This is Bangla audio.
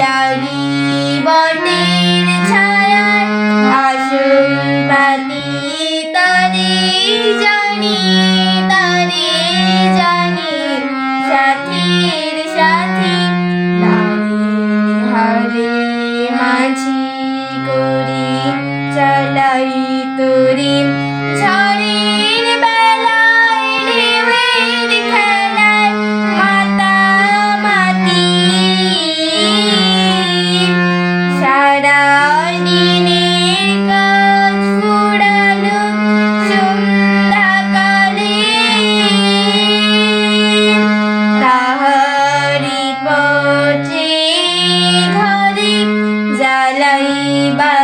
লাগি বটের ছায়ায় আসল পাতি তারে জানি সাথীর সাথী হারে মাঝি করি চালাই তোরে ঝড়ের বেলায় ঢেউয়ের খেলায় মাতামাতি সারা দিনের কাজ ফুরালো সন্ধ্যাকালে তাহারি পচে ঘরে জ্বালাইবা